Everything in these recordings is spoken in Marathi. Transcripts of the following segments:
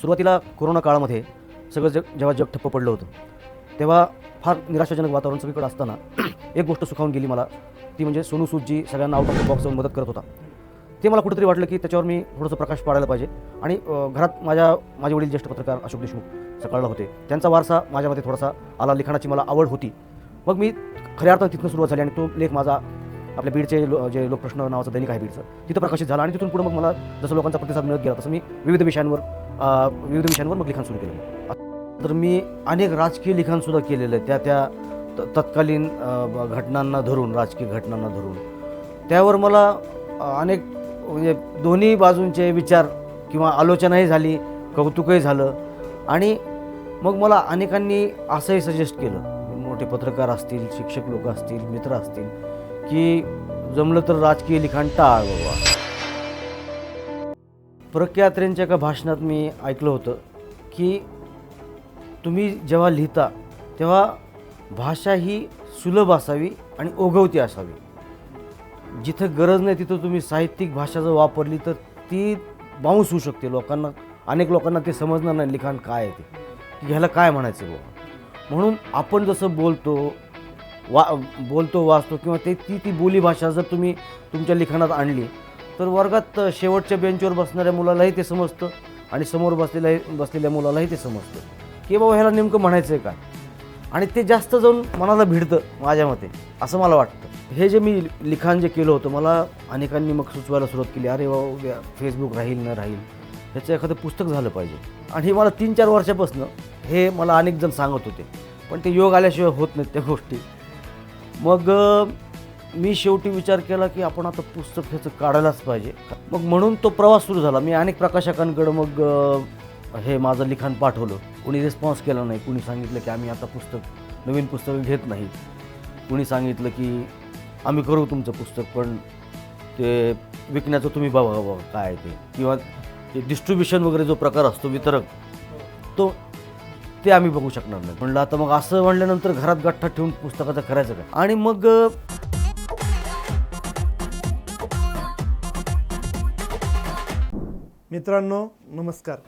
सुरुवातीला कोरोना काळामध्ये सगळं जेव्हा जग ठप्प पडलं होतं तेव्हा फार निराशाजनक वातावरण सगळीकडे असताना एक गोष्ट सुखावून गेली मला, ती म्हणजे सोनू सूद जी सगळ्यांना आउट ऑफ द बॉक्स जाऊन मदत करत होता. ते मला कुठेतरी वाटलं की त्याच्यावर मी थोडंसं प्रकाश पाडायला पाहिजे. आणि घरात माझे वडील ज्येष्ठ पत्रकार अशोक देशमुख सकाळला होते, त्यांचा वारसा माझ्यामध्ये थोडासा आला, लिखाणाची मला आवड होती. मग मी खऱ्या अर्थानं तिथून सुरुवात झाली आणि तो लेख माझा आपल्या बीडचे जे लोकप्रश्न नावाचं दैनिक आहे बीडचं, तिथं प्रकाशित झाला. आणि तिथून पुढे मग मला जसं लोकांचा प्रतिसाद मिळत गेला तसं मी विविध विषयांवर मग लिखाण सुरू केलं. तर मी अनेक राजकीय लिखाणसुद्धा केलेलं आहे, त्या तत्कालीन घटनांना धरून, राजकीय घटनांना धरून. त्यावर मला अनेक म्हणजे दोन्ही बाजूंचे विचार किंवा आलोचनाही झाली, कौतुकही झालं. आणि मग मला अनेकांनी असंही सजेस्ट केलं, मोठे पत्रकार असतील, शिक्षक लोक असतील, मित्र असतील, की जमलं तर राजकीय लिखाण टाळ बाबा. प्रख्यात्रेंच्या एका भाषणात मी ऐकलं होतं की तुम्ही जेव्हा लिहिता तेव्हा भाषा ही सुलभ असावी आणि ओघवती असावी. जिथं गरज नाही तिथं तुम्ही साहित्यिक भाषा जर वापरली तर ती बाउन्स होऊ शकते. अनेक लोकांना ते समजणार नाही लिखाण काय आहे ते, की ह्याला काय म्हणायचं बाबा. म्हणून आपण जसं बोलतो वाचतो किंवा ती बोली भाषा जर तुम्ही तुमच्या लिखाणात आणली तर वर्गात शेवटच्या बेंचवर बसणाऱ्या मुलालाही ते समजतं आणि समोर बसलेल्या मुलालाही ते समजतं की बाबा ह्याला नेमकं म्हणायचं आहे काय. आणि ते जास्त जाऊन मनाला भिडतं माझ्या मते, असं मला वाटतं. हे जे मी लिखाण जे केलं होतं, मला अनेकांनी मग सुचवायला सुरुवात केली, अरे बाबा फेसबुक राहील न राहील, ह्याचं एखादं पुस्तक झालं पाहिजे. आणि हे मला 3-4 वर्षापासून हे मला अनेक जण सांगत होते, पण ते योग आल्याशिवाय होत नाहीत त्या गोष्टी. मग मी शेवटी विचार केला की आपण आता पुस्तक ह्याचं काढायलाच पाहिजे. मग म्हणून तो प्रवास सुरू झाला. मी अनेक प्रकाशकांकडं मग हे माझं लिखाण पाठवलं. कोणी रिस्पॉन्स केला नाही. कोणी सांगितलं की आम्ही आता नवीन पुस्तकं घेत नाही. कोणी सांगितलं की आम्ही करू तुमचं पुस्तक, पण ते विकण्याचं तुम्ही बघा काय ते, किंवा ते डिस्ट्रीब्युशन वगैरे जो प्रकार असतो, वितरक, ते आम्ही बघू शकणार नाही. म्हणलं आता मग असं म्हणल्यानंतर घरात गठ्ठा ठेवून पुस्तकाचं करायचं काय. आणि मग मित्रांनो नमस्कार.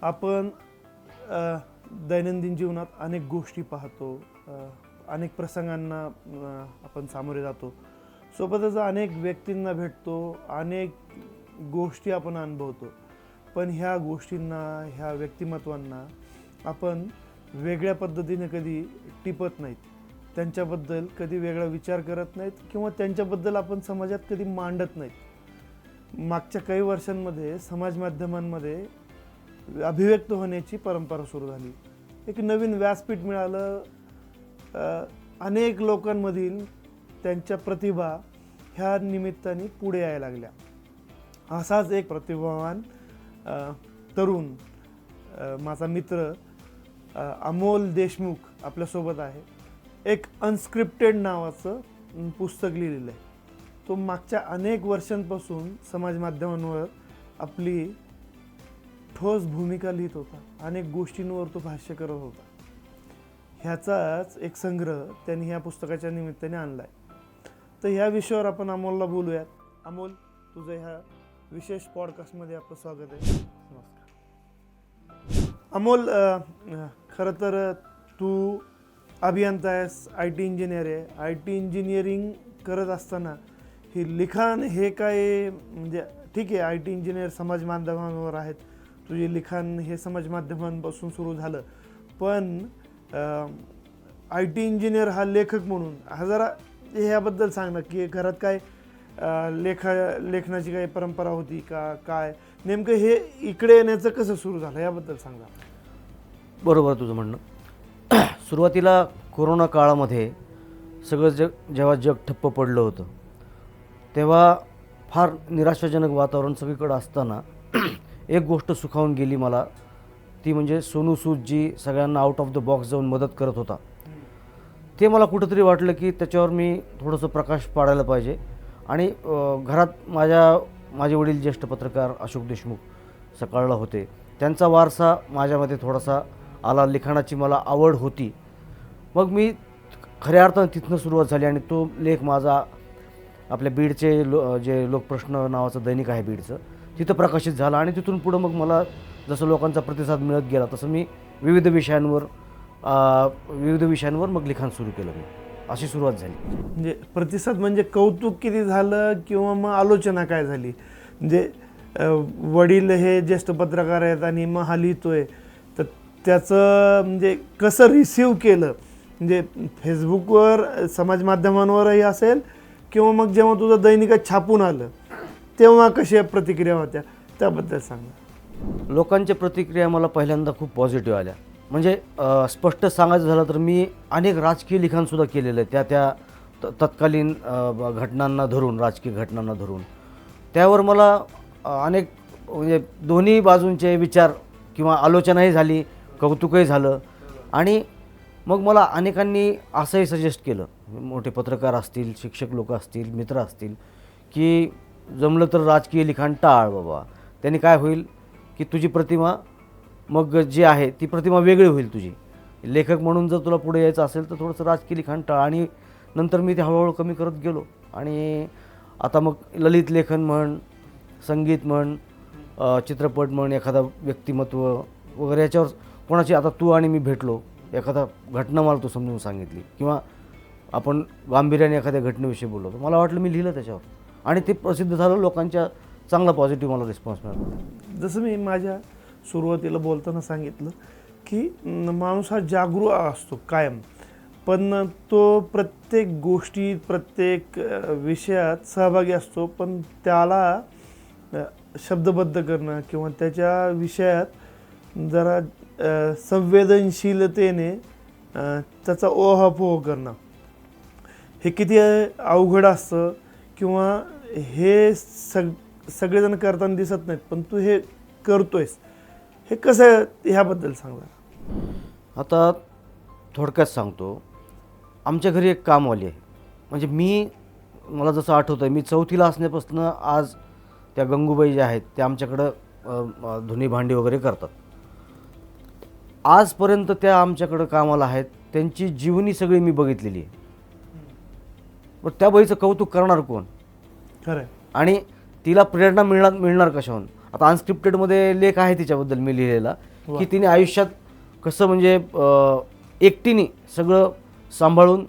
आपण दैनंदिन जीवनात अनेक गोष्टी पाहतो, अनेक प्रसंगांना आपण सामोरे जातो, सोबतच अनेक व्यक्तींना भेटतो, अनेक गोष्टी आपण अनुभवतो. पण ह्या गोष्टींना, ह्या व्यक्तिमत्वांना आपण वेगळ्या पद्धतीने कधी टिपत नाहीत, त्यांच्याबद्दल कधी वेगळा विचार करत नाहीत किंवा त्यांच्याबद्दल आपण समाजात कधी मांडत नाहीत. मागच्या काही वर्षांमध्ये समाज माध्यमांमध्ये अभिव्यक्त होण्याची परंपरा सुरू झाली. एक नवीन व्यासपीठ मिळालं. अनेक लोकांमधील त्यांच्या प्रतिभा ह्या निमित्ताने पुढे यायला लागल्या. असाच एक प्रतिभावान तरुण माझा मित्र अमोल देशमुख आपल्यासोबत आहे. एक अनस्क्रिप्टेड नावाचं पुस्तक लिहिलेलं आहे. तो मागच्या अनेक वर्षांपासून समाज माध्यमांवर आपली ठोस भूमिका लिहित होता. अनेक गोष्टींवर तो भाष्य करत होता. ह्याचाच एक संग्रह त्यांनी ह्या पुस्तकाच्या निमित्ताने आणला आहे. तर ह्या विषयावर आपण अमोलला बोलूयात. अमोल, तुझं ह्या विशेष पॉडकास्टमध्ये आपलं स्वागत आहे. नमस्कार अमोल. खरं तर तू अभियंता आहेस, IT इंजिनियर आहे. IT इंजिनिअरिंग करत असताना हे लिखाण हे काय, म्हणजे ठीक आहे IT इंजिनियर समाज माध्यमांवर आहेत, तुझे लिखाण हे समाज माध्यमांपासून सुरू झालं, पण IT इंजिनियर हा लेखक म्हणून हा जरा ह्याबद्दल सांग ना, की घरात काय लेखनाची काही परंपरा होती का, काय नेमकं हे इकडे येण्याचं कसं सुरू झालं याबद्दल सांगा. बरोबर तुझं म्हणणं. सुरुवातीला कोरोना काळामध्ये सगळं जेव्हा जग ठप्प पडलं होतं तेव्हा फार निराशाजनक वातावरण सगळीकडे असताना एक गोष्ट सुखावून गेली मला, ती म्हणजे सोनू सूद जी सगळ्यांना आउट ऑफ द बॉक्स जाऊन मदत करत होता. ते मला कुठंतरी वाटलं की त्याच्यावर मी थोडंसं प्रकाश पाडायला पाहिजे. आणि घरात माझे वडील ज्येष्ठ पत्रकार अशोक देशमुख सकाळला होते, त्यांचा वारसा माझ्यामध्ये थोडासा आला, लिखाणाची मला आवड होती. मग मी खऱ्या अर्थानं तिथनं सुरुवात झाली आणि तो लेख माझा आपल्या बीडचे जे लोकप्रश्न नावाचं दैनिक आहे बीडचं, तिथं प्रकाशित झाला. आणि तिथून पुढं मग मला जसं लोकांचा प्रतिसाद मिळत गेला तसं मी विविध विषयांवर मग लिखाण सुरू केलं मी. अशी सुरुवात झाली. म्हणजे प्रतिसाद म्हणजे कौतुक किती झालं किंवा मग आलोचना काय झाली? म्हणजे वडील हे ज्येष्ठ पत्रकार आहेत आणि मग हा लिहितोय, तर त्याचं म्हणजे कसं रिसीव केलं? म्हणजे फेसबुकवर समाज माध्यमांवरही असेल किंवा मग जेव्हा तुझं दैनिकात छापून आलं तेव्हा कशा प्रतिक्रिया होत्या त्याबद्दल सांगा. लोकांच्या प्रतिक्रिया मला पहिल्यांदा खूप पॉझिटिव्ह आल्या. म्हणजे स्पष्ट सांगायचं झालं तर मी अनेक राजकीय लिखाणसुद्धा केलेलं आहे त्या तत्कालीन घटनांना धरून, राजकीय घटनांना धरून. त्यावर मला अनेक म्हणजे दोन्ही बाजूंचे विचार किंवा आलोचनाही झाली, कौतुकही झालं. आणि मग मला अनेकांनी असंही सजेस्ट केलं, मोठे पत्रकार असतील, शिक्षक लोक असतील, मित्र असतील, की जमलं तर राजकीय लिखाण टाळ बाबा. त्यांनी काय होईल की तुझी प्रतिमा मग जी आहे ती प्रतिमा वेगळी होईल तुझी. लेखक म्हणून जर तुला पुढे यायचं असेल तर थोडंसं राजकीय लिखाण टाळ. आणि नंतर मी ते हळूहळू कमी करत गेलो. आणि आता मग ललित लेखन म्हण, संगीत म्हण, चित्रपट म्हण, एखादा व्यक्तिमत्व वगैरे याच्यावर कोणाची, आता तू आणि मी भेटलो, एखादा घटना मला तू समजून सांगितली किंवा आपण गांभीर्याने एखाद्या घटनेविषयी बोललो, तर मला वाटलं मी लिहिलं त्याच्यावर आणि ते प्रसिद्ध झालं. लोकांच्या चांगला पॉझिटिव्ह मला रिस्पॉन्स मिळाला. जसं मी माझ्या सुरुवातीला बोलताना सांगितलं की माणूस हा जागरूक असतो कायम, पण तो प्रत्येक गोष्टीत, प्रत्येक विषयात सहभागी असतो, पण त्याला शब्दबद्ध करणं किंवा त्याच्या विषयात जरा संवेदनशीलतेने त्याचा ओहापोह करणं हे किती अवघड असतं किंवा हे सगळेजण करताना दिसत नाहीत, पण तू हे करतोयस. हे कसं, ह्याबद्दल सांगा. आता थोडक्यात सांगतो. आमच्या घरी एक कामवाली आहे. म्हणजे मला जसं आठवतं आहे, मी 4थीला असण्यापासून आज त्या गंगूबाई ज्या आहेत त्या आमच्याकडं धुणी भांडी वगैरे करतात. आजपर्यंत त्या आमच्याकडं कामाला आहेत. त्यांची जीवनी सगळी मी बघितलेली आहे. पण त्या बाईचं कौतुक करणार कोण? खरं. आणि तिला प्रेरणा मिळणार कशाहून? आता अनस्क्रिप्टेडमध्ये लेख आहे तिच्याबद्दल मी लिहिलेला, की तिने आयुष्यात कसं म्हणजे एकटीने सगळं सांभाळून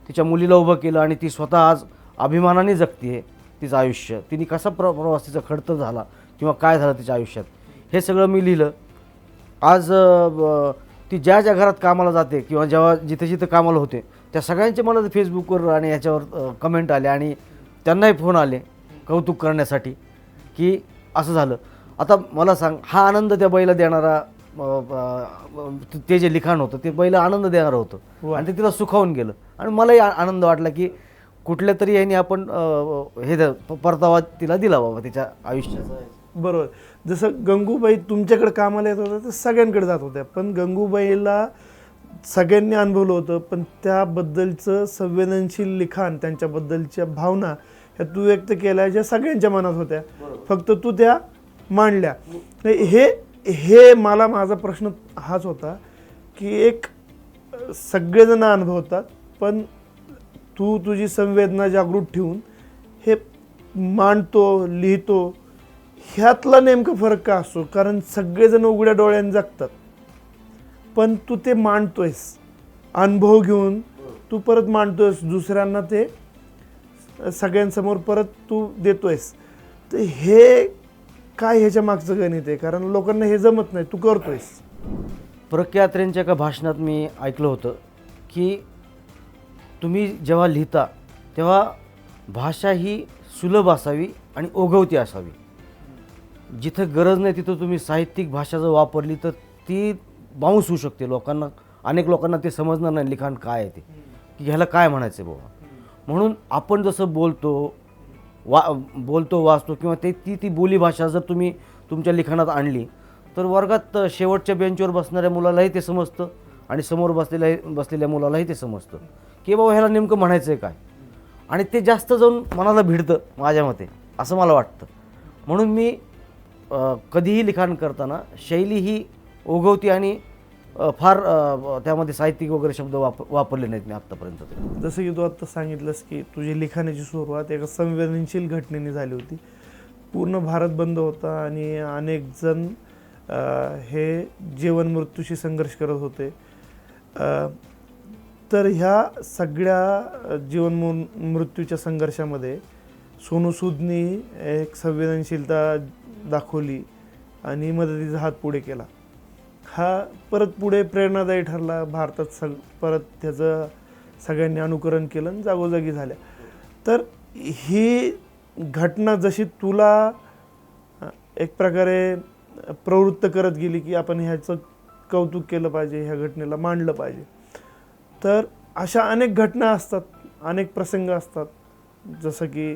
तिच्या मुलीला उभं केलं आणि ती स्वतः आज अभिमानाने जगते आहे तिचं आयुष्य. तिने कसा प्रवास तिचा खडतर झाला किंवा काय झालं तिच्या आयुष्यात, हे सगळं मी लिहिलं. आज ती ज्या ज्या घरात कामाला जाते किंवा जेव्हा जिथं कामाला होते त्या सगळ्यांचे मला फेसबुकवर आणि याच्यावर कमेंट आले आणि त्यांनाही फोन आले कौतुक करण्यासाठी की असं झालं. आता मला सांग, हा आनंद त्या बाईला देणारा ते जे लिखाण होतं ते बाईला आनंद देणारं होतं आणि ते तिला सुखावून गेलं. आणि मलाही आनंद वाटला की कुठल्या तरी यांनी आपण परतावा तिला दिला बाबा तिच्या आयुष्याचा. बरोबर. जसं गंगूबाई तुमच्याकडे कामाला येत होत्या तर सगळ्यांकडे जात होत्या, पण गंगूबाईला सगळ्यांनी अनुभवलं होतं, पण त्याबद्दलचं संवेदनशील लिखाण, त्यांच्याबद्दलच्या भावना ह्या तू व्यक्त केल्या ज्या सगळ्यांच्या मनात होत्या, फक्त तू त्या मांडल्या. हे माझा प्रश्न हाच होता की एक सगळेजण अनुभवतात, पण तू तुझी संवेदना जागृत ठेवून हे मांडतो, लिहितो, ह्यातला नेमका फरक का असतो? कारण सगळेजण उघड्या डोळ्याने जगतात, पण तू ते मांडतोयस, अनुभव घेऊन तू परत मांडतोयस दुसऱ्यांना, ते सगळ्यांसमोर परत तू देतोयस. तर हे काय ह्याच्या मागचं गणित आहे? कारण लोकांना हे जमत नाही, तू करतोयस. प्रख्यात्रेंच्या एका भाषणात मी ऐकलं होतं की तुम्ही जेव्हा लिहिता तेव्हा भाषा ही सुलभ असावी आणि ओघवती असावी. जिथं गरज नाही तिथं तुम्ही साहित्यिक भाषा जर वापरली तर ती बाउन्स होऊ शकते. अनेक लोकांना ते समजणार नाही लिखाण काय आहे ते, की ह्याला काय म्हणायचं आहे बाबा. म्हणून आपण जसं बोलतो वाचतो किंवा ती बोली भाषा जर तुम्ही तुमच्या लिखाणात आणली तर वर्गात शेवटच्या बेंचवर बसणाऱ्या मुलालाही ते समजतं आणि समोर बसलेल्या मुलालाही ते समजतं की बाबा ह्याला नेमकं म्हणायचं आहे काय. आणि ते जास्त जाऊन मनाला भिडतं माझ्या मते, असं मला वाटतं. म्हणून मी कधीही लिखाण करताना शैली ही ओघवती आणि फार त्यामध्ये साहित्यिक वगैरे शब्द वापरले नाहीत मी आत्तापर्यंत. जसं की तू आत्ता सांगितलंस की तुझी लिखाणाची सुरुवात एका संवेदनशील घटनेने झाली होती. पूर्ण भारत बंद होता आणि अनेक जण हे जीवन मृत्यूशी संघर्ष करत होते. तर ह्या सगळ्या जीवन मृत्यूच्या संघर्षामध्ये सोनू सूदनी एक संवेदनशीलता दाखवली आणि मदतीचा हात पुढे केला. हा परत पुढे प्रेरणादायी ठरला. भारतात परत त्याचं सगळ्यांनी अनुकरण केलं आणि जागोजागी झाल्या. तर ही घटना जशी तुला एक प्रकारे प्रवृत्त करत गेली की आपण ह्याचं कौतुक केलं पाहिजे, ह्या घटनेला मांडलं पाहिजे, तर अशा अनेक घटना असतात, अनेक प्रसंग असतात. जसं की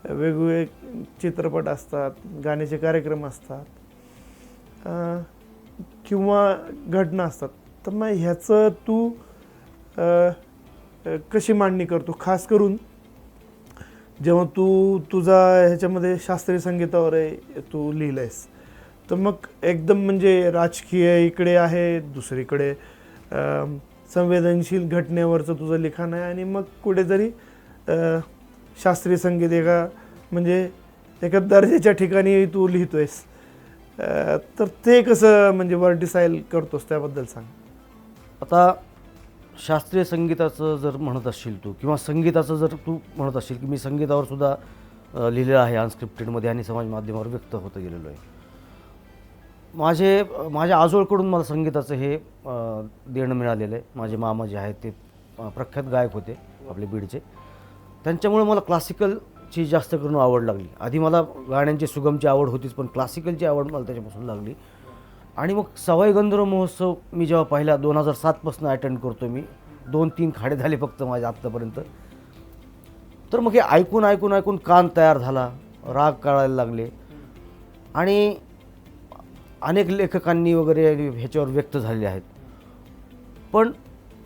वेगवेगळे चित्रपट असतात, गाण्याचे कार्यक्रम असतात किंवा घटना असतात. तर मग ह्याचं तू कशी मांडणी करतो, खास करून जेव्हा तू तुझा ह्याच्यामध्ये शास्त्रीय संगीतावर तू लिहिलं आहेस, तर मग एकदम म्हणजे राजकीय इकडे आहे, दुसरीकडे संवेदनशील घटनेवरचं तुझं लिखाण आहे आणि मग कुठेतरी शास्त्रीय संगीत एका दर्जाच्या ठिकाणी तू लिहितोयस. तर ते कसं म्हणजे वर्टिसाईल करतोस त्याबद्दल सांग. आता शास्त्रीय संगीताचं जर म्हणत असशील तू, किंवा संगीताचं जर तू म्हणत असशील, की मी संगीतावर सुद्धा लिहिलेलं आहे अनस्क्रिप्टेडमध्ये आणि समाज माध्यमावर व्यक्त होत गेलेलो आहे. माझ्या आजोळकडून मला संगीताचं हे देणं मिळालेलं आहे. माझे मामा जे आहेत ते प्रख्यात गायक होते आपले बीडचे. त्यांच्यामुळे मला क्लासिकलची जास्त करून आवड लागली. आधी मला गाण्यांची सुगमची आवड होतीच, पण क्लासिकलची आवड मला त्याच्यापासून लागली. आणि मग सवाई गंधर्व महोत्सव मी जेव्हा पहिला 2007पासून अटेंड करतो मी, 2-3 खाडे झाले फक्त माझ्या आत्तापर्यंत. तर मग हे ऐकून ऐकून ऐकून कान तयार झाला, राग कळायला लागले आणि अनेक लेखकांनी वगैरे ह्याच्यावर व्यक्त झालेले आहेत. पण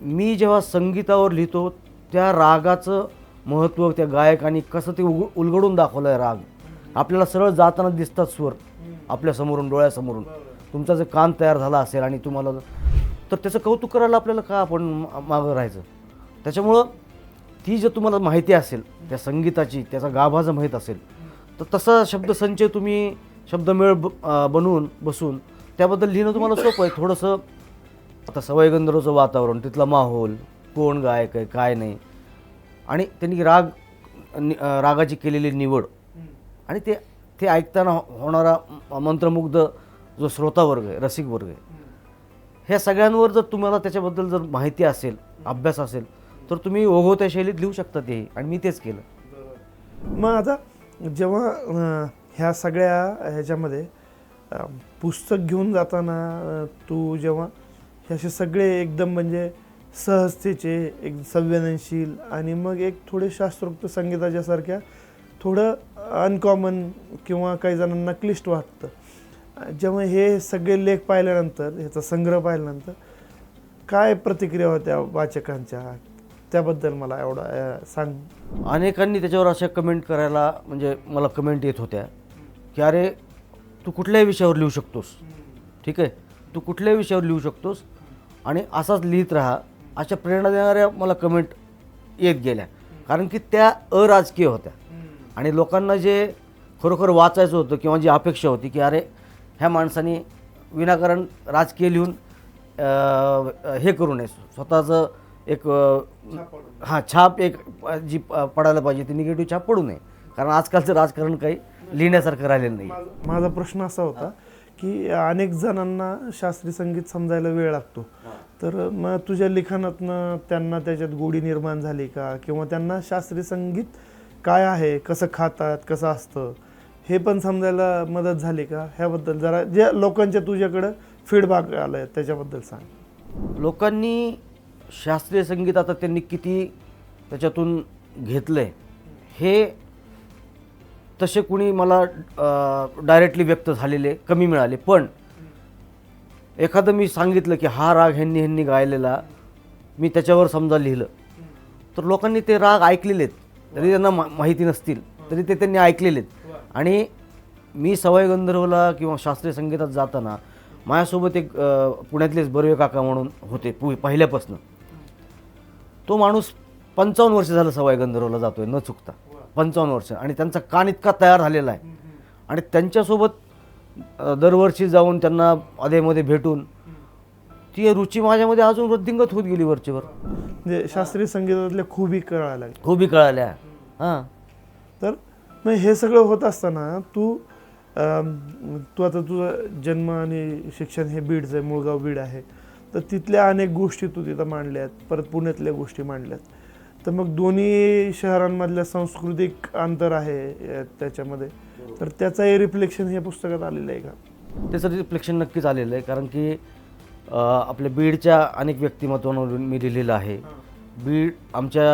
मी जेव्हा संगीतावर लिहितो त्या रागाचं महत्त्व, त्या गायकांनी कसं ते उलगडून दाखवलं आहे. राग आपल्याला सरळ जाताना दिसतात स्वर आपल्यासमोरून, डोळ्यासमोरून. तुमचा जर कान तयार झाला असेल आणि तुम्हाला, तर त्याचं कौतुक करायला आपल्याला का आपण मागं राहायचं. त्याच्यामुळं ती जर तुम्हाला माहिती असेल त्या संगीताची, त्याचा गाभा जर माहीत असेल, तर तसा शब्दसंचय तुम्ही शब्दमेळ बनवून बसून त्याबद्दल लिहिणं तुम्हाला सोपं आहे. थोडंसं आता सवाई गंधर्वचं वातावरण, तिथला माहोल, कोण गायक आहे काय नाही, आणि त्यांनी रागाची केलेली निवड आणि ते ऐकताना होणारा मंत्रमुग्ध जो श्रोतावर्ग आहे, रसिक वर्ग आहे, ह्या सगळ्यांवर जर तुम्हाला त्याच्याबद्दल जर माहिती असेल, अभ्यास असेल, तर तुम्ही ओघवत्या शैलीत लिहू शकता ते. आणि मी तेच केलं. मग आता जेव्हा ह्या सगळ्या ह्याच्यामध्ये पुस्तक घेऊन जाताना तू जेव्हा हे असे सगळे एकदम म्हणजे सहजतेचे, एक संवेदनशील आणि मग एक थोडे शास्त्रोक्त संगीताच्या सारख्या थोडं अनकॉमन किंवा काही जणांना क्लिष्ट वाटतं, जेव्हा हे सगळे लेख पाहिल्यानंतर, ह्याचा संग्रह पाहिल्यानंतर काय प्रतिक्रिया होत्या वाचकांच्या, त्याबद्दल मला एवढा सांग. अनेकांनी त्याच्यावर अशा कमेंट करायला, म्हणजे मला कमेंट येत होत्या की अरे तू कुठल्याही विषयावर लिहू शकतोस, ठीक आहे, तू कुठल्याही विषयावर लिहू शकतोस आणि असाच लिहित राहा, अशा प्रेरणा देणाऱ्या मला कमेंट येत गेल्या. कारण की त्या अराजकीय होत्या आणि लोकांना जे खरोखर वाचायचं होतं किंवा जी अपेक्षा होती की अरे ह्या माणसाने विनाकारण राजकीय लिहून हे करू नये, स्वतःचं एक छाप एक जी पडायला पाहिजे ती निगेटिव्ह छाप पडू नये. कारण आजकालचं राजकारण काही लिहिण्यासारखं राहिलेलं नाही. माझा प्रश्न असा होता की अनेक जणांना शास्त्रीय संगीत समजायला वेळ लागतो, तर मग तुझ्या लिखाणातनं त्यांना त्याच्यात गोडी निर्माण झाली का, किंवा त्यांना शास्त्रीय संगीत काय आहे, कसं खातात, कसं असतं, हे पण समजायला मदत झाली का, ह्याबद्दल जरा जे लोकांच्या तुझ्याकडं फीडबॅक आलं आहे त्याच्याबद्दल सांग. लोकांनी शास्त्रीय संगीत आता त्यांनी किती त्याच्यातून घेतलं आहे हे तसे कुणी मला डायरेक्टली व्यक्त झालेले कमी मिळाले. पण एखादं मी सांगितलं की हा राग ह्यांनी गायलेला, मी त्याच्यावर समजा लिहिलं, तर लोकांनी ते राग ऐकलेले आहेत, तरी त्यांना माहिती नसतील तरी ते त्यांनी ऐकलेले आहेत. आणि मी सवाई गंधर्वला किंवा शास्त्रीय संगीतात जाताना माझ्यासोबत एक पुण्यातलेच बर्वे काका म्हणून होते पहिल्यापासून. तो माणूस 55 वर्ष झालं सवाई गंधर्वला जातोय न चुकता, 55 वर्ष, आणि त्यांचा कान इतका तयार झालेला आहे. आणि त्यांच्यासोबत दरवर्षी जाऊन त्यांना अधेमध्ये भेटून ती रुची माझ्यामध्ये अजून वृद्धिंगत होत गेली वरचेवर. म्हणजे शास्त्रीय संगीतातल्या खूबी कळायला लागल्या. खूपही कळाल्या. हां. तर मग हे सगळं होत असताना तू आता तुझा जन्म आणि शिक्षण हे बीडचं आहे, मुळगाव बीड आहे. तर तिथल्या अनेक गोष्टी तू तिथं मांडल्यात, परत पुण्यातल्या गोष्टी मांडल्यात. तर मग दोन्ही शहरांमधल्या सांस्कृतिक अंतर आहे त्याच्यामध्ये, तर त्याचाही रिफ्लेक्शन हे पुस्तकात आलेलं आहे का? त्याचं रिफ्लेक्शन नक्कीच आलेलं आहे, कारण की आपल्या बीडच्या अनेक व्यक्तिमत्वांवरून मी लिहिलेलं आहे. बीड आमच्या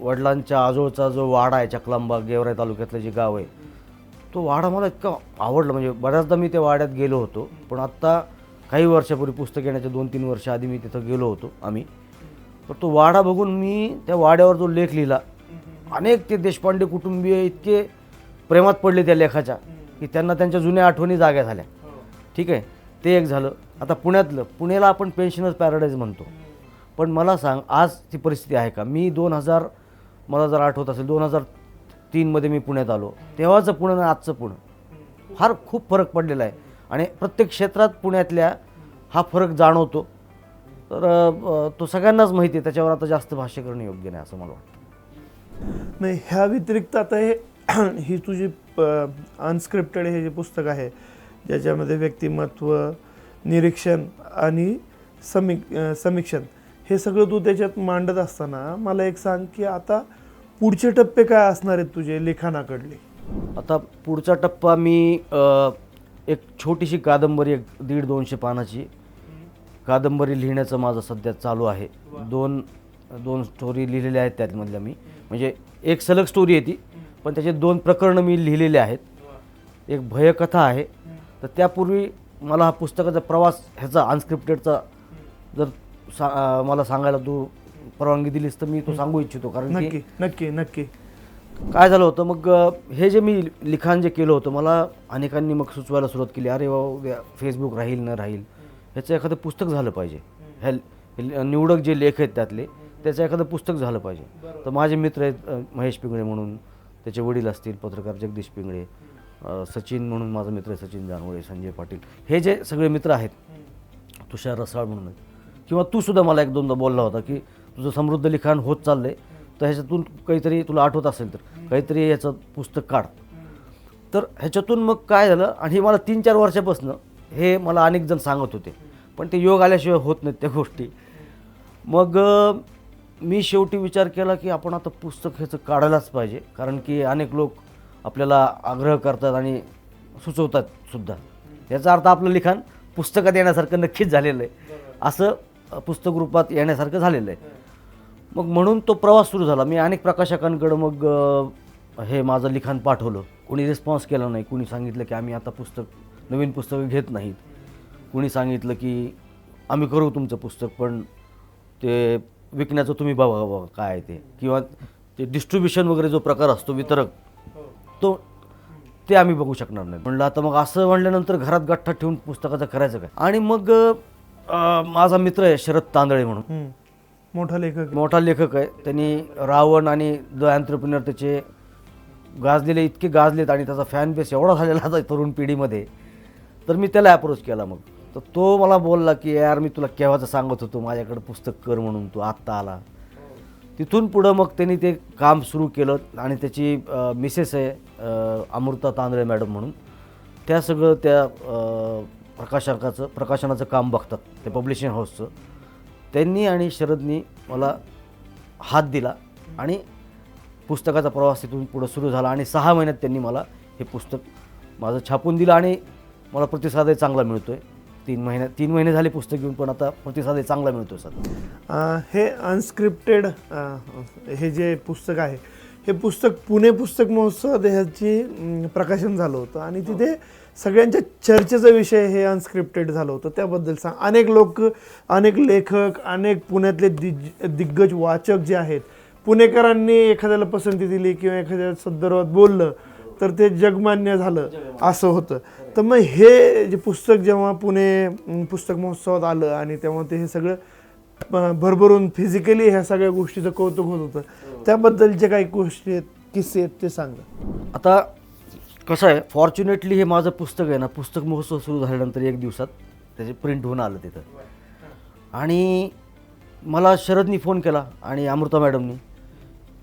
वडिलांच्या आजोळचा जो वाडा आहे, चकलांबा गेवराई तालुक्यातलं जे गाव आहे, तो वाडा मला इतका आवडला. म्हणजे बऱ्याचदा मी त्या वाड्यात गेलो होतो, पण आत्ता काही वर्षापूर्वी पुस्तक येण्याच्या 2-3 वर्ष आधी मी तिथं गेलो होतो आम्ही. तर तो वाडा बघून मी त्या वाड्यावर जो लेख लिहिला, अनेक ते देशपांडे कुटुंबीय इतके प्रेमात पडले त्या लेखाच्या की त्यांना त्यांच्या जुन्या आठवणी जाग्या झाल्या. ठीक आहे, ते एक झालं. आता पुण्याला आपण पेन्शनर्स पॅराडाईज म्हणतो, पण मला सांग आज ती परिस्थिती आहे का? मला जर आठवत असेल 2003मध्ये मी पुण्यात आलो, तेव्हाचं पुणं आणि आजचं पुणं फार खूप फरक पडलेला आहे. आणि प्रत्येक क्षेत्रात पुण्यातल्या हा फरक जाणवतो. तर तो सगळ्यांनाच माहिती आहे, त्याच्यावर आता जास्त भाष्य करणं योग्य नाही असं मला वाटतं. नाही, ह्या व्यतिरिक्त आता ही तुझी अनस्क्रिप्टेड हे जे पुस्तक आहे, ज्याच्यामध्ये व्यक्तिमत्व, निरीक्षण आणि समीक्षण हे सगळं तू त्याच्यात मांडत असताना मला एक सांग की आता पुढचे टप्पे काय असणार आहेत तुझे लिखाणाकडले? आता पुढचा टप्पा मी एक छोटीशी कादंबरी, 150-200 पानाची कादंबरी लिहिण्याचं माझं सध्या चालू आहे. दोन स्टोरी लिहिलेल्या आहेत त्यातमधल्या मी. म्हणजे एक सलग स्टोरी आहे ती, पण त्याचे 2 प्रकरणं मी लिहिलेले आहेत. एक भयकथा आहे. तर त्यापूर्वी मला हा पुस्तकाचा प्रवास ह्याचा अनस्क्रिप्टेडचा जर मला सांगायला तू परवानगी दिलीस तर मी तो सांगू इच्छितो. कारण की नक्की काय झालं होतं, मग हे जे मी लिखाण जे केलं होतं, मला अनेकांनी मग सुचवायला सुरुवात केली, अरे वा फेसबुक राहील न राहील, ह्याचं एखादं पुस्तक झालं पाहिजे. हे निवडक जे लेख आहेत त्यातले, त्याचं एखादं पुस्तक झालं पाहिजे. तर माझे मित्र आहेत महेश पिंगळे म्हणून, त्याचे वडील असतील पत्रकार जगदीश पिंगळे, सचिन म्हणून माझा मित्र आहे सचिन जानवळे, संजय पाटील, हे जे सगळे मित्र आहेत, तुषार रसाळ म्हणून आहेत, किंवा तू सुद्धा मला 1-2दा बोलला होता की तुझं समृद्ध लिखाण होत चाललंय, तर ह्याच्यातून काहीतरी तुला आठवत असेल तर काहीतरी याचं पुस्तक काढ. तर ह्याच्यातून मग काय झालं, आणि हे मला 3-4 वर्षापासून हे मला अनेक जण सांगत होते, पण ते योग आल्याशिवाय होत नाहीत त्या गोष्टी. मग मी शेवटी विचार केला की आपण आता पुस्तक ह्याचं काढायलाच पाहिजे, कारण की अनेक लोक आपल्याला आग्रह करतात आणि सुचवतात सुद्धा. याचा अर्थ आपलं लिखाण पुस्तकात येण्यासारखं नक्कीच झालेलं आहे, असं पुस्तक रूपात येण्यासारखं झालेलं आहे. मग म्हणून तो प्रवास सुरू झाला. मी अनेक प्रकाशकांकडं मग हे माझं लिखाण पाठवलं. कोणी रिस्पॉन्स केला नाही. कोणी सांगितलं की आम्ही आता नवीन पुस्तकं घेत नाहीत. कोणी सांगितलं की आम्ही करू तुमचं पुस्तक, पण ते विकण्याचं तुम्ही बघा काय आहे ते, किंवा ते डिस्ट्रीब्युशन वगैरे जो प्रकार असतो, वितरक, ते आम्ही बघू शकणार नाही. म्हणलं आता मग असं म्हणल्यानंतर घरात गठ्ठा ठेवून पुस्तकाचं करायचं काय. आणि मग माझा मित्र आहे शरद तांदळे म्हणून, मोठा लेखक आहे. त्यांनी रावण आणि द एंटरप्रेन्योर त्याचे इतके गाजलेत आणि त्याचा फॅन बेस एवढा झालेला होता तरुण पिढीमध्ये. तर मी त्याला अप्रोच केला. मग तर तो मला बोलला की यार मी तुला केव्हाचं सांगत होतो माझ्याकडे पुस्तक कर म्हणून, तू आत्ता आला. तिथून पुढं मग त्यांनी ते काम सुरू केलं. आणि त्याची मिसेस आहे अमृता तांदळे मॅडम म्हणून, त्या सगळं त्या प्रकाशनाचं काम बघतात, ते पब्लिशिंग हाऊसचं. त्यांनी आणि शरदनी मला हात दिला आणि पुस्तकाचा प्रवास तिथून पुढं सुरू झाला. आणि 6 महिन्यात त्यांनी मला हे पुस्तक माझं छापून दिलं आणि मला प्रतिसादही चांगला मिळतो आहे. 3 महिने झाले पुस्तक घेऊन, पण आता प्रतिसादही चांगला मिळतो सर. हे अनस्क्रिप्टेड हे जे पुस्तक आहे, हे पुस्तक पुणे पुस्तक महोत्सवात ह्याची प्रकाशन झालं होतं आणि तिथे सगळ्यांच्या चर्चेचा विषय हे अनस्क्रिप्टेड झालं होतं. त्याबद्दल सांग. अनेक लोक, अनेक लेखक, अनेक पुण्यातले दिग्गज वाचक जे आहेत, पुणेकरांनी एखाद्याला पसंती दिली किंवा एखाद्या संदर्भात बोललं तर ते जगमान्य झालं असं होतं. तर मग हे जे पुस्तक जेव्हा पुणे पुस्तक महोत्सवात आलं आणि तेव्हा ते हे सगळं भरभरून फिजिकली ह्या सगळ्या गोष्टीचं कौतुक होत होतं, त्याबद्दल जे काही गोष्टी आहेत, किस्से आहेत ते सांगा. आता कसं आहे, फॉर्च्युनेटली हे माझं पुस्तक आहे ना, पुस्तक महोत्सव सुरू झाल्यानंतर 1 दिवसात त्याचे प्रिंट होऊन आलं तिथं. आणि मला शरदनी फोन केला आणि अमृता मॅडमनी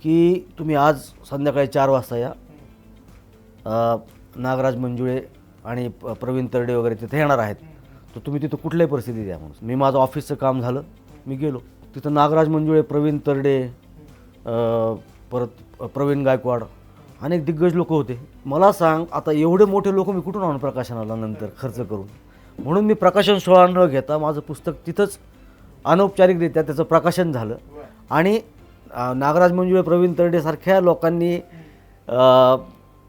की तुम्ही आज संध्याकाळी 4 वाजता या, नागराज मंजुळे आणि प्रवीण तरडे वगैरे तिथे येणार आहेत, तर तुम्ही तिथं कुठल्याही परिस्थितीत द्या म्हणून. मी माझं ऑफिसचं काम झालं, मी गेलो तिथं. नागराज मंजुळे, प्रवीण तरडे, परत प्रवीण गायकवाड, अनेक दिग्गज लोक होते. मला सांग, आता एवढे मोठे लोक मी कुठून आणून प्रकाशनाला नंतर खर्च करून? म्हणून मी प्रकाशन सोहळा न घेता माझं पुस्तक तिथंच अनौपचारिकरित्या त्याचं प्रकाशन झालं. आणि नागराज मंजुळे, प्रवीण तरडे सारख्या लोकांनी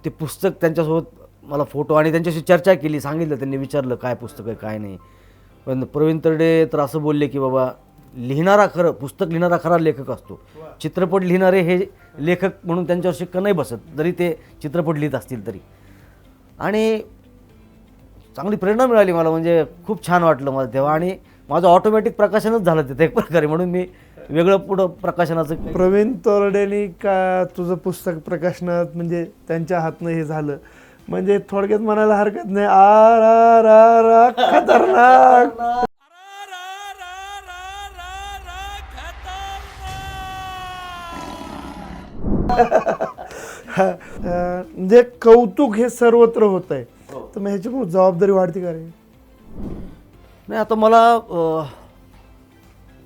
ते पुस्तक त्यांच्यासोबत मला फोटो आणि त्यांच्याशी चर्चा केली, सांगितलं, त्यांनी विचारलं काय पुस्तक आहे काय नाही. पण प्रवीण तरडे तर असं बोलले की बाबा, पुस्तक लिहिणारा खरा लेखक असतो, चित्रपट लिहिणारे हे लेखक म्हणून त्यांच्यावर शिक्का नाही बसत, जरी ते चित्रपट लिहित असतील तरी. आणि चांगली प्रेरणा मिळाली मला, म्हणजे खूप छान वाटलं मला तेव्हा. आणि माझं ऑटोमॅटिक प्रकाशनच झालं तिथे एक प्रकारे, म्हणून मी वेगळं पुढं प्रकाशनाचं. प्रवीण तरडेनी का तुझं पुस्तक प्रकाशनात म्हणजे त्यांच्या हातनं हे झालं, म्हणजे थोडक्यात म्हणायला हरकत नाही, आ रा रा रा खतरनाक. म्हणजे कौतुक हे सर्वत्र होत आहे, तर मग ह्याच्यामुळे जबाबदारी वाढते का रे? नाही, आता मला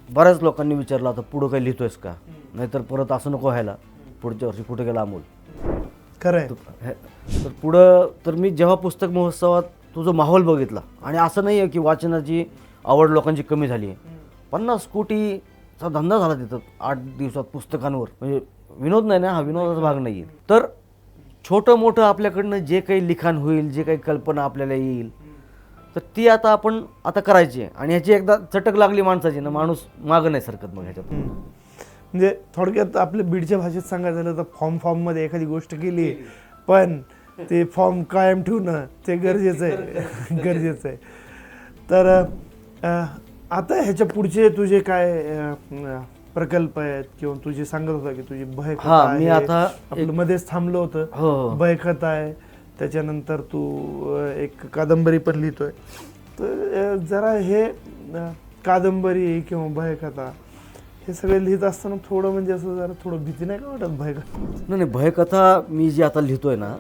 बऱ्याच लोकांनी विचारलं, आता पुढं काही लिहितोयस का, नाहीतर परत असं नको व्हायला पुढच्या वर्षी कुठे गेला अमोल. खरं आहे. तर पुढं तर मी जेव्हा पुस्तक महोत्सवात तो जो माहोल बघितला, आणि असं नाही आहे की वाचनाची आवड लोकांची कमी झाली आहे, 50 कोटीचा धंदा झाला तिथं 8 दिवसात पुस्तकांवर. म्हणजे विनोद नाही ना, हा विनोदाचा भाग नाही आहे. तर छोटं मोठं आपल्याकडनं जे काही लिखाण होईल, जे काही कल्पना आपल्याला येईल, तर ती आपण करायची आहे. आणि ह्याची एकदा चटक लागली माणसाची ना, माणूस मागं नाही सरकत मग ह्याच्यात. म्हणजे थोडक्यात आपल्या बीडच्या भाषेत सांगायचं झालं तर फॉर्ममध्ये एखादी गोष्ट केली, पण ते फॉर्म कायम ठेवणं ते गरजेचं आहे. गरजेचं आहे. तर आता ह्याच्या पुढचे तुझे काय प्रकल्प आहेत, किंवा तुझे सांगत होता की तुझी भयकथा मी आहे, आता आपलं मध्येच थांबलं होतं. हो. भयकथा आहे, त्याच्यानंतर तू एक कादंबरी पण लिहितोय. तर जरा हे कादंबरी किंवा भयकथा हे सगळे लिहित असताना थोडं म्हणजे असं जरा थोडं भीती नाही का वाटत भयकथा? नाही, भयकथा मी जी आता लिहितोय ना,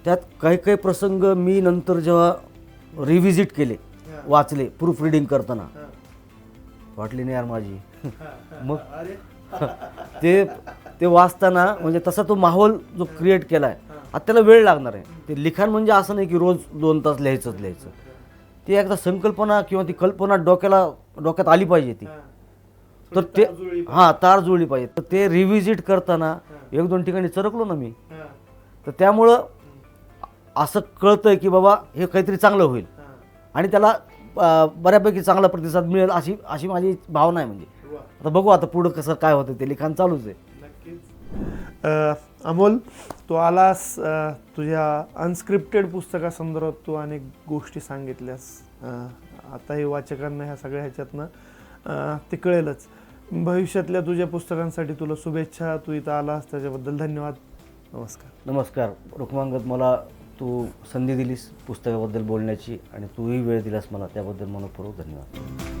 त्यात काही काही प्रसंग मी नंतर जेव्हा रिव्हिजिट केले, वाचले, प्रूफ रिडिंग करताना, वाटली नाही यार माझी. मग ते वाचताना म्हणजे तसा तो माहोल जो क्रिएट केला आहे, आता त्याला वेळ लागणार आहे. ते लिखाण म्हणजे असं नाही की रोज 2 तास लिहायचं. ती एकदा संकल्पना किंवा ती कल्पना डोक्यात आली पाहिजे ती, तर ते तार जुळली पाहिजे. तर ते रिव्हिजिट करताना 1-2 ठिकाणी चरकलो ना मी. तर त्यामुळं असं कळतंय की बाबा हे काहीतरी चांगलं होईल आणि त्याला बऱ्यापैकी चांगला प्रतिसाद मिळेल, अशी माझी भावना आहे. म्हणजे आता बघू, आता पुढं कसं काय होतं, ते लिखाण चालूच आहे. अमोल, तू आलास, तुझ्या अनस्क्रिप्टेड पुस्तकासंदर्भात तू अनेक गोष्टी सांगितल्यास. आता हे वाचकांना ह्या सगळ्या ह्याच्यातनं ते कळेलच. भविष्यातल्या तुझ्या पुस्तकांसाठी तुला शुभेच्छा. तू इथं आलास त्याच्याबद्दल धन्यवाद. नमस्कार रुक्मांगद, मला तू संधी दिलीस पुस्तकाबद्दल बोलण्याची, आणि तूही वेळ दिलास मला, त्याबद्दल मनपूर्वक धन्यवाद.